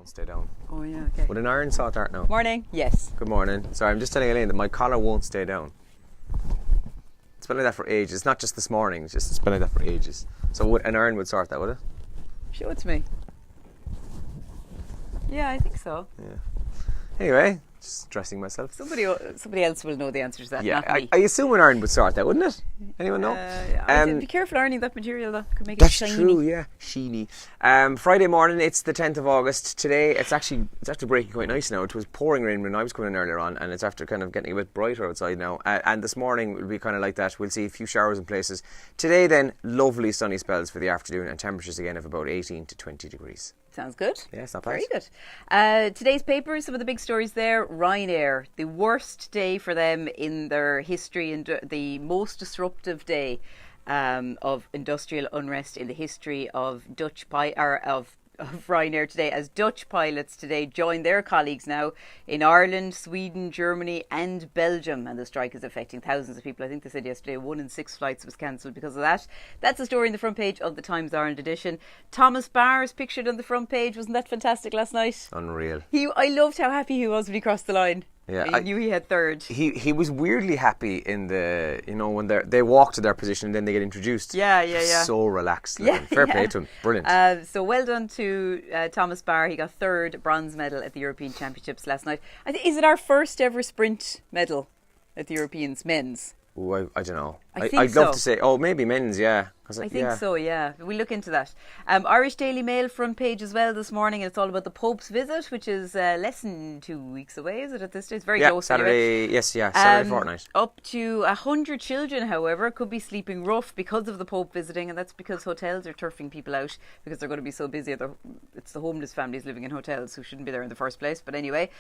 won't stay down. Oh, yeah, okay. Would an iron sort that now? Morning. Yes. Good morning. Sorry, I'm just telling Elaine that my collar won't stay down. It's been like that for ages. Not just this morning, it's been like that for ages. So an iron would sort that, would it? Show it to me. Yeah, I think so. Yeah. Anyway, just dressing myself. Somebody else will know the answer to that, Yeah, not me. I assume an iron would sort that, wouldn't it? Anyone know? Be careful ironing that material, though. Could make it That's shiny. true, yeah. Sheeny. Friday morning, it's the 10th of August. Today, it's after breaking quite nice now. It was pouring rain when I was coming in earlier on, and it's after kind of getting a bit brighter outside now. And this morning will be kind of like that. We'll see a few showers in places. Today, then, lovely sunny spells for the afternoon, and temperatures again of about 18 to 20 degrees. Sounds good. Yeah, it's not bad. Very good. Today's papers, some of the big stories there. Ryanair, the worst day for them in their history and the most disruptive day of industrial unrest in the history of of Ryanair today, as Dutch pilots today join their colleagues now in Ireland, Sweden, Germany and Belgium, and the strike is affecting thousands of people. I think they said yesterday 1 in 6 flights was cancelled because of that. That's the story in the front page of the Times Ireland edition. Thomas Barr is pictured on the front page. Wasn't that fantastic last night? Unreal. I loved how happy he was when he crossed the line. Yeah, I knew he had third. He was weirdly happy in the, when they walk to their position and then they get introduced. Yeah. So relaxed. Fair play to him. Brilliant. So well done to Thomas Barr. He got third bronze medal at the European Championships last night. Is it our first ever sprint medal at the Europeans men's? Ooh, I don't know. I'd love to say, maybe men's, yeah. I think so, yeah. We'll look into that. Irish Daily Mail front page as well this morning. It's all about the Pope's visit, which is less than 2 weeks away, is it, at this stage? It's very close. Saturday, anyway. Saturday fortnight. Up to 100 children, however, could be sleeping rough because of the Pope visiting, and that's because hotels are turfing people out because they're going to be so busy. It's the homeless families living in hotels who shouldn't be there in the first place. But anyway,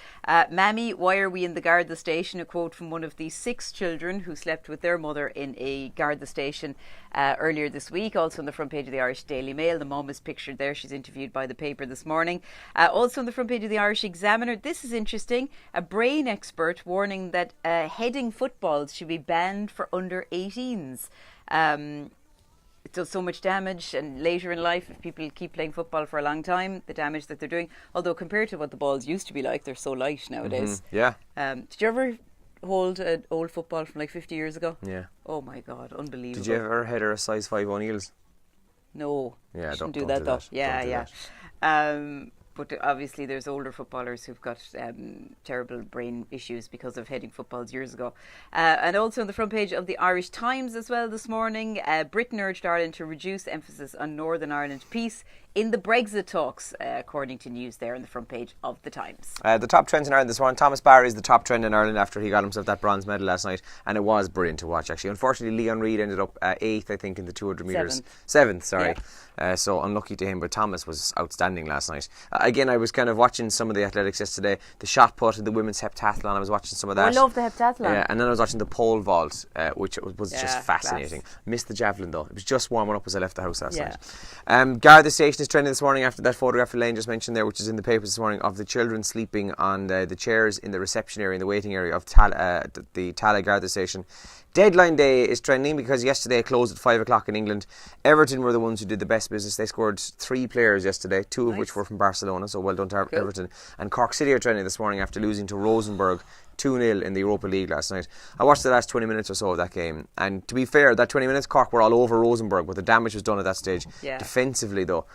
Mammy, why are we in the Garda station? A quote from one of the 6 children who slept with their mother in a Garda station earlier this week. Also on the front page of the Irish Daily Mail, the mum is pictured there. She's interviewed by the paper this morning. Also on the front page of the Irish Examiner, this is interesting, a brain expert warning that heading footballs should be banned for under 18s. It does so much damage, and later in life, if people keep playing football for a long time, the damage that they're doing, although compared to what the balls used to be like, they're so light nowadays. Mm-hmm. Yeah. Did you ever hold an old football from like 50 years ago? Yeah. Oh my God, unbelievable. Did you ever header a size 5 O'Neill's? No. Yeah, don't do that though. Yeah. But obviously there's older footballers who've got terrible brain issues because of heading footballs years ago. And also on the front page of the Irish Times as well this morning, Britain urged Ireland to reduce emphasis on Northern Ireland peace in the Brexit talks, according to news there on the front page of the Times. The top trends in Ireland this morning. Thomas Barr is the top trend in Ireland after he got himself that bronze medal last night, and it was brilliant to watch, actually. Unfortunately, Leon Reid ended up 8th, I think, in the 200 metres. 7th, sorry. Yeah. So unlucky to him, but Thomas was outstanding last night. Again, I was kind of watching some of the athletics yesterday. The shot put, the women's heptathlon, I was watching some of that. I love the heptathlon. Yeah, and then I was watching the pole vault, which was just fascinating. Class. Missed the javelin though. It was just warming up as I left the house last night. Garda Station is trending this morning after that photograph Elaine just mentioned there, which is in the papers this morning, of the children sleeping on the chairs in the reception area, in the waiting area of the Tala Garda Station. Deadline day is trending because yesterday it closed at 5 o'clock in England. Everton were the ones who did the best business. They scored 3 players yesterday, 2 of which were from Barcelona, so well done to Everton. And Cork City are trending this morning after losing to Rosenborg 2-0 in the Europa League last night. I watched the last 20 minutes or so of that game, and to be fair, that 20 minutes Cork were all over Rosenborg, but the damage was done at that stage. Defensively though,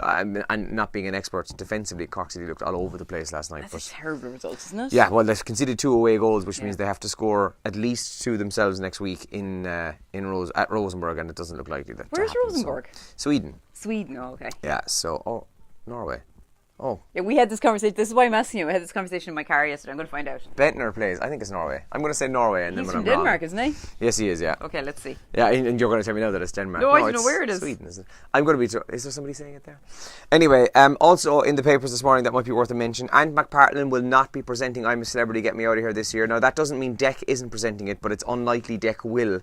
and not being an expert, defensively Cork City looked all over the place last night. That's a terrible result, isn't it? Yeah, well, they've conceded 2 away goals, which means they have to score at least 2 themselves next week at Rosenborg, and it doesn't look likely that. Where's Rosenborg? Sweden. Oh, okay. Yeah, so Norway. Oh. Yeah, we had this conversation. This is why I'm asking you. I had this conversation in my car yesterday. I'm going to find out. Bentner plays. I think it's Norway. I'm going to say Norway, and He's then when from I'm Denmark, wrong. Isn't he? Yes, he is. Yeah. Okay, let's see. Yeah, and you're going to tell me now that it's Denmark. No, I don't know where it is. Sweden, isn't it? I'm going to be. Is there somebody saying it there? Anyway, also in the papers this morning that might be worth a mention. And McPartlin will not be presenting I'm a Celebrity, Get Me Out of Here this year. Now that doesn't mean Dec isn't presenting it, but it's unlikely Dec will.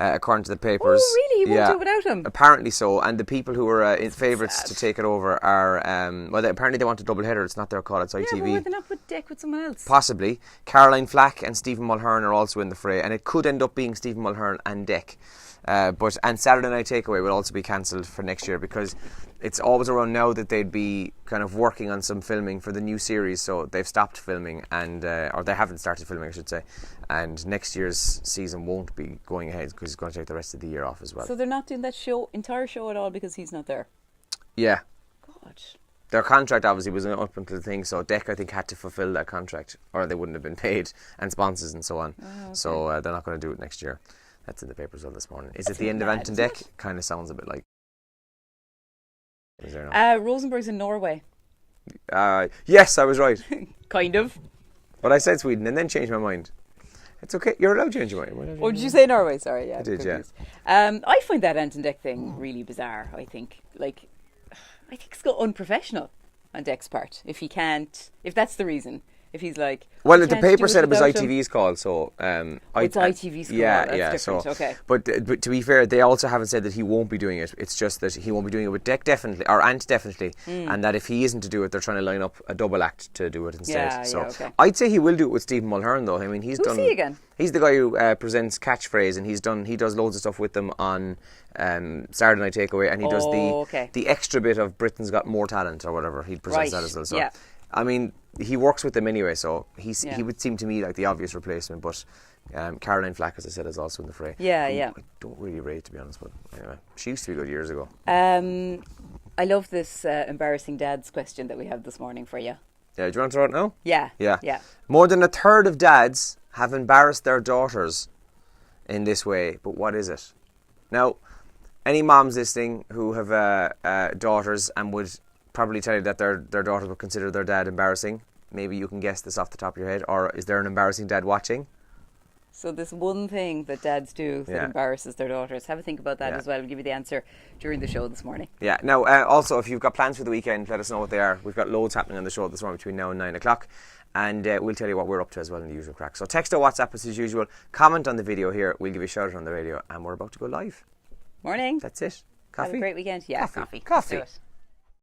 According to the papers. Oh, really? He won't do it without him? Apparently so. And the people who are favourites to take it over are, apparently they want a double header. It's not their call, it's ITV. Yeah, but why they not put Dec with someone else? Possibly. Caroline Flack and Stephen Mulhern are also in the fray, and it could end up being Stephen Mulhern and Dec. And Saturday Night Takeaway will also be cancelled for next year because it's always around now that they'd be kind of working on some filming for the new series, so they've stopped filming, and or they haven't started filming, I should say, and next year's season won't be going ahead because he's going to take the rest of the year off as well. So they're not doing that entire show at all because he's not there? Yeah. God. Their contract obviously was up until the thing, so Deck I think had to fulfil that contract or they wouldn't have been paid, and sponsors and so on. Oh, okay. So they're not going to do it next year. That's in the papers all this morning. Is That's it the end of mad, Ant and isn't Deck? it? Kind of sounds a bit like. Is there not? Rosenborg's in Norway. Yes, I was right. Kind of. But I said Sweden and then changed my mind. It's okay. You're allowed to change your mind. Or did you say Norway? Sorry, yeah. I did, yeah. I find that Ant and Deck thing really bizarre, I think. Like, I think it's got unprofessional on Deck's part. If that's the reason. If he's like... Well, "I the can't do paper it said it was without him." ITV's call, so... It's ITV's call, Yeah, that's yeah. different, So, okay. But to be fair, they also haven't said that he won't be doing it. It's just that he won't be doing it with Deck definitely, or Ant definitely, and that if he isn't to do it, they're trying to line up a double act to do it instead. Yeah, so yeah, okay. I'd say he will do it with Stephen Mulhern, though. I mean, he's Who's done... he again? He's the guy who presents Catchphrase, and he does loads of stuff with them on Saturday Night Takeaway, and he does the extra bit of Britain's Got More Talent or whatever. He presents that as well. So, yeah. I mean, he works with them anyway, so he would seem to me like the obvious replacement. But Caroline Flack, as I said, is also in the fray. Yeah, who yeah. I don't really rate, to be honest, but anyway, she used to be good years ago. I love this embarrassing dads question that we have this morning for you. Yeah, do you want to throw it now? Yeah. Yeah. Yeah. More than a third of dads have embarrassed their daughters in this way, but what is it? Now, any moms listening who have daughters and would probably tell you that their daughters would consider their dad embarrassing. Maybe you can guess this off the top of your head. Or is there an embarrassing dad watching? So this one thing that dads do that embarrasses their daughters. Have a think about that as well. We'll give you the answer during the show this morning. Yeah. Now, also, if you've got plans for the weekend, let us know what they are. We've got loads happening on the show this morning between now and 9 o'clock. And we'll tell you what we're up to as well in the usual crack. So text or WhatsApp us as usual. Comment on the video here. We'll give you a shout out on the radio. And we're about to go live. Morning. That's it. Coffee? Have a great weekend. Yeah, Coffee. Let's do it.